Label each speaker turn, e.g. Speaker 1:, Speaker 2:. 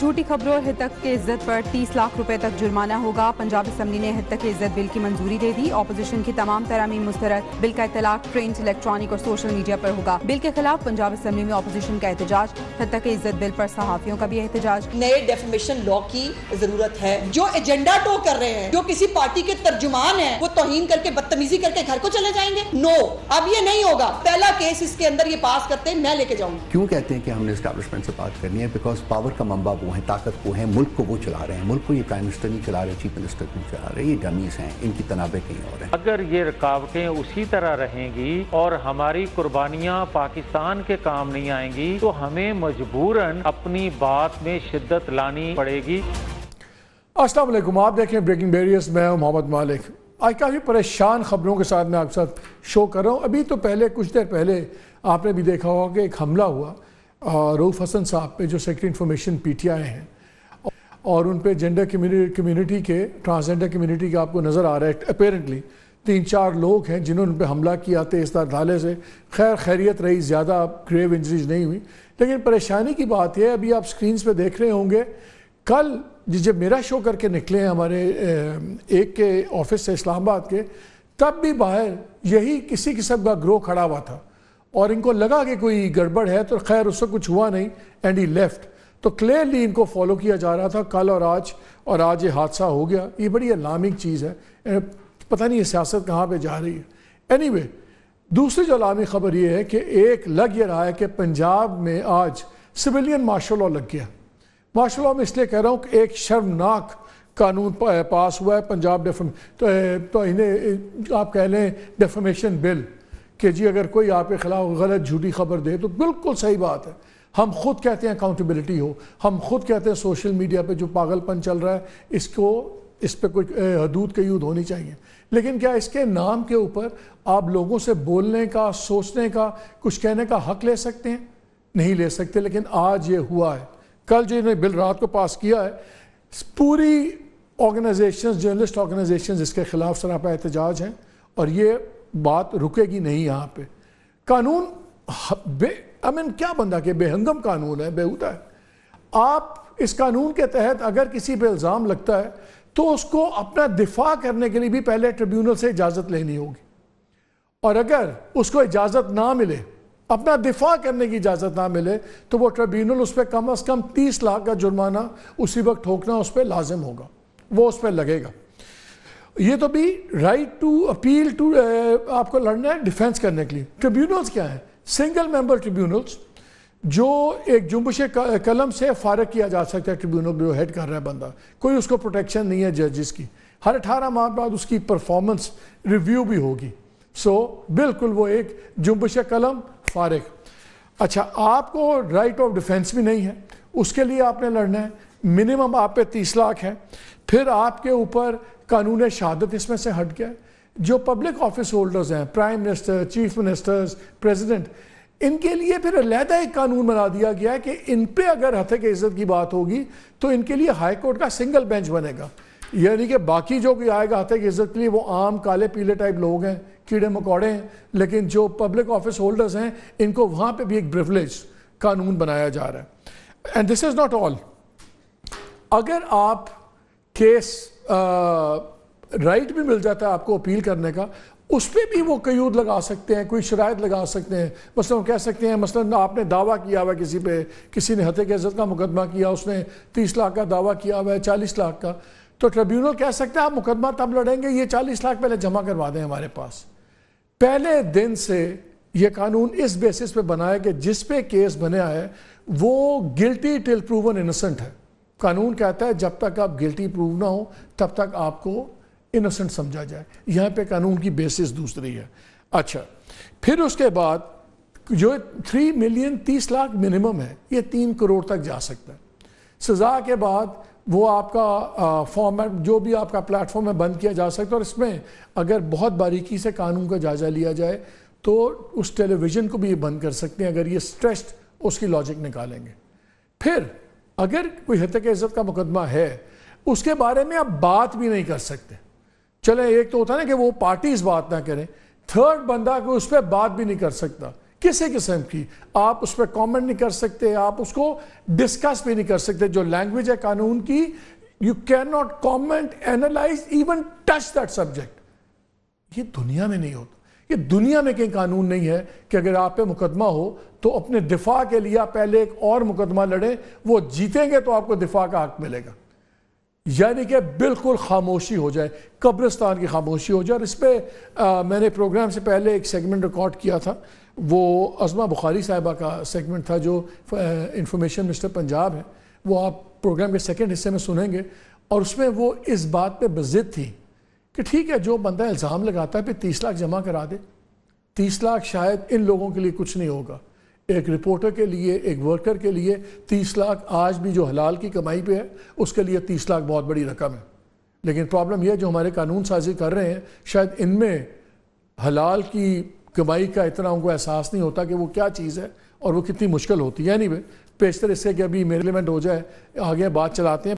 Speaker 1: جھوٹی خبروں اور ہتک کے عزت پر 30 لاکھ روپے تک جرمانہ ہوگا۔ پنجاب اسمبلی نے ہتک کے عزت بل کی منظوری دے دی۔ اپوزیشن کی تمام ترامیم مسترد۔ بل کا اطلاق پرنٹ، الیکٹرانک اور سوشل میڈیا پر ہوگا۔ بل کے خلاف پنجاب اسمبلی میں اپوزیشن کا احتجاج۔ ہتک کے عزت بل پر صحافیوں کا بھی احتجاج۔
Speaker 2: نئے ڈیفیمیشن لا کی ضرورت ہے۔ جو ایجنڈا ٹو کر رہے ہیں، جو کسی پارٹی کے ترجمان ہیں، وہ توہین کر کے بدتمیزی کر کے گھر کو چلے جائیں گے؟ نو، اب یہ نہیں ہوگا۔ پہلا کیس اس کے اندر یہ پاس کرتے ہیں، میں لے کے جاؤں گا۔
Speaker 3: کیوں کہتے ہیں کہ ہم نے اسٹیبلشمنٹ سے بات کرنی ہے؟ بیکاز پاور کا منبع وہ ہیں، طاقت وہ ہیں، ملک کو وہ چلا رہے ہیں۔ ملک کو یہ پرائم منسٹر نہیں چلا رہے، چیف منسٹر نہیں چلا رہے، یہ ڈمیز ہیں، ان کی تنابیں کہیں اور ہیں۔
Speaker 4: اگر یہ رکاوٹیں اسی طرح رہیں گی اور ہماری قربانیاں پاکستان کے کام نہیں آئیں گی تو ہمیں مجبوراً اپنی بات میں شدت لانی پڑے گی۔
Speaker 5: السلام علیکم، آپ دیکھیں بریکنگ بیریئرز، میں ہوں محمد مالک۔ آج کافی پریشان خبروں کے ساتھ میں آپ کے ساتھ شو کر رہا ہوں۔ ابھی تو پہلے کچھ دیر پہلے آپ نے بھی دیکھا ہوگا کہ ایک حملہ ہوا رؤف حسن صاحب پہ، جو secretary information P T I ہیں، اور ان پہ جینڈر کمیونٹی کے، ٹرانسجینڈر کمیونٹی کے آپ کو نظر آ رہا ہے اپیرنٹلی 3-4 لوگ ہیں جنہوں نے ان پہ حملہ کیا تیز دھار ڈھالے سے۔ خیر خیریت رہی، زیادہ گریو انجریز نہیں ہوئی، لیکن پریشانی کی بات یہ ہے، ابھی آپ سکرینز پہ دیکھ رہے ہوں گے، کل جب میرا شو کر کے نکلے ہیں ہمارے ایک کے آفس سے اسلام آباد کے، تب بھی باہر یہی کسی قسم کا گروہ کھڑا ہوا تھا اور ان کو لگا کہ کوئی گڑبڑ ہے، تو خیر اس سے کچھ ہوا نہیں، اینڈ ہی لیفٹ۔ تو کلیئرلی ان کو فالو کیا جا رہا تھا کل اور آج یہ حادثہ ہو گیا۔ یہ بڑی الارمنگ چیز ہے، پتہ نہیں یہ سیاست کہاں پہ جا رہی ہے۔ اینی وے، دوسری جو الارمنگ خبر یہ ہے کہ ایک لگ یہ رہا ہے کہ پنجاب میں آج سویلین مارشل لاء لگ گیا۔ مارشل لاء میں اس لیے کہہ رہا ہوں کہ ایک شرمناک قانون پاس ہوا ہے پنجاب تو انہیں آپ کہہ لیں ڈیفیمیشن بل، کہ جی اگر کوئی آپ کے خلاف غلط جھوٹی خبر دے تو بالکل صحیح بات ہے، ہم خود کہتے ہیں اکاؤنٹیبلٹی ہو، ہم خود کہتے ہیں سوشل میڈیا پہ جو پاگل پن چل رہا ہے اس پہ کوئی حدود قیود ہونی چاہیے، لیکن کیا اس کے نام کے اوپر آپ لوگوں سے بولنے کا، سوچنے کا، کچھ کہنے کا حق لے سکتے ہیں؟ نہیں لے سکتے۔ لیکن آج یہ ہوا ہے، کل جو انہوں نے بل رات کو پاس کیا ہے، پوری آرگنائزیشنز، جرنلسٹ آرگنائزیشنز اس کے خلاف سراپا احتجاج ہیں، اور یہ بات رکے گی نہیں۔ یہاں پہ قانون کیا بندہ کہ بے ہنگم قانون ہے، بیہودہ ہے۔ آپ اس قانون کے تحت اگر کسی پہ الزام لگتا ہے تو اس کو اپنا دفاع کرنے کے لیے بھی پہلے ٹریبیونل سے اجازت لینی ہوگی، اور اگر اس کو اجازت نہ ملے، اپنا دفاع کرنے کی اجازت نہ ملے، تو وہ ٹریبیونل اس پہ کم از کم 30 لاکھ کا جرمانہ اسی وقت ٹھوکنا اس پہ لازم ہوگا، وہ اس پہ لگے گا۔ یہ تو بھی رائٹ ٹو اپیل ٹو، آپ کو لڑنا ہے ڈیفینس کرنے کے لیے۔ ٹریبیونلز کیا ہیں؟ سنگل ممبر ٹریبیونلز، جو ایک جنبش قلم سے فارغ کیا جا سکتا ہے ٹریبیونل جو ہیڈ کر رہا ہے بندہ، کوئی اس کو پروٹیکشن نہیں ہے ججز کی، ہر 18 ماہ بعد اس کی پرفارمنس ریویو بھی ہوگی، سو بالکل وہ ایک جنبش قلم فارغ۔ اچھا، آپ کو رائٹ آف ڈیفینس بھی نہیں ہے، اس کے لیے آپ نے لڑنا ہے، منیمم آپ پہ 30 لاکھ ہے۔ پھر آپ کے اوپر قانون شہادت اس میں سے ہٹ گیا ہے۔ جو پبلک آفس ہولڈرز ہیں، prime minister, chief ministers, president, ان کے لیے پھر علیحدہ ایک قانون بنا دیا گیا ہے کہ ان پہ اگر ہتک عزت کی بات ہوگی تو ان کے لیے ہائی کورٹ کا سنگل بینچ بنے گا، یعنی کہ باقی جو کوئی آئے گا ہتک عزت کے لیے وہ عام کالے پیلے ٹائپ لوگ ہیں، کیڑے مکوڑے ہیں، لیکن جو پبلک آفس ہولڈرز ہیں ان کو وہاں پہ بھی ایک پریویلیج قانون بنایا جا رہا ہے۔ And this is not all, اگر آپ کیس رائٹ بھی مل جاتا ہے آپ کو اپیل کرنے کا، اس پہ بھی وہ قیود لگا سکتے ہیں، کوئی شرائط لگا سکتے ہیں۔ مثلا کہہ سکتے ہیں، مثلا آپ نے دعویٰ کیا ہوا کسی پہ، کسی نے ہتک عزت کا مقدمہ کیا، اس نے 30 لاکھ کا دعویٰ کیا ہوا ہے، 40 لاکھ کا، تو ٹریبیونل کہہ سکتے ہیں آپ مقدمہ تب لڑیں گے، یہ 40 لاکھ پہلے جمع کروا دیں ہمارے پاس۔ پہلے دن سے یہ قانون اس بیسس پہ بنا ہے کہ جس پہ کیس بنیا ہے وہ گلٹی ٹل پروون انوسنٹ ہے۔ قانون کہتا ہے جب تک آپ گلٹی پروو نہ ہو تب تک آپ کو انوسنٹ سمجھا جائے، یہاں پہ قانون کی بیسس دوسری ہے۔ اچھا، پھر اس کے بعد جو 3 ملین 30 لاکھ منیمم ہے، یہ 3 کروڑ تک جا سکتا ہے۔ سزا کے بعد وہ آپ کا فارمیٹ جو بھی آپ کا پلیٹ فارم ہے بند کیا جا سکتا ہے، اور اس میں اگر بہت باریکی سے قانون کا جائزہ لیا جائے تو اس ٹیلی ویژن کو بھی یہ بند کر سکتے ہیں اگر یہ اسٹریچڈ اس کی لاجک نکالیں گے۔ پھر اگر کوئی ہتک عزت کا مقدمہ ہے اس کے بارے میں آپ بات بھی نہیں کر سکتے۔ چلیں، ایک تو ہوتا ہے نا کہ وہ پارٹیز بات نہ کریں، تھرڈ بندہ کو اس پہ بات بھی نہیں کر سکتا، کسی قسم کی آپ اس پہ کامنٹ نہیں کر سکتے, آپ اس کو ڈسکس بھی نہیں کر سکتے. جو لینگویج ہے قانون کی, you can not comment, analyse, even touch that subject. یہ دنیا میں نہیں ہوتا. یہ دنیا میں کہیں قانون نہیں ہے کہ اگر آپ پہ مقدمہ ہو تو اپنے دفاع کے لیے آپ پہلے ایک اور مقدمہ لڑیں, وہ جیتیں گے تو آپ کو دفاع کا حق ملے گا. یعنی کہ بالکل خاموشی ہو جائے, قبرستان کی خاموشی ہو جائے. اور اس پہ میں نے پروگرام سے پہلے ایک سیگمنٹ ریکارڈ کیا تھا, وہ عظمہ بخاری صاحبہ کا سیگمنٹ تھا جو انفارمیشن منسٹر پنجاب ہے. وہ آپ پروگرام کے سیکنڈ حصے میں سنیں گے, اور اس میں وہ اس بات پہ بضد تھی کہ ٹھیک ہے جو بندہ الزام لگاتا ہے پھر 30 لاکھ جمع کرا دے. 30 لاکھ شاید ان لوگوں کے لیے کچھ نہیں ہوگا, ایک رپورٹر کے لیے, ایک ورکر کے لیے 30 لاکھ آج بھی جو حلال کی کمائی پہ ہے اس کے لیے 30 لاکھ بہت بڑی رقم ہے. لیکن پرابلم یہ جو ہمارے قانون سازی کر رہے ہیں, شاید ان میں حلال کی کمائی کا اتنا ان کو احساس نہیں ہوتا کہ وہ کیا چیز ہے اور وہ کتنی مشکل ہوتی ہے. یعنی پیشتر اس سے کہ ابھی میرے ایلیمنٹ ہو جائے, آگے بات چلاتے ہیں.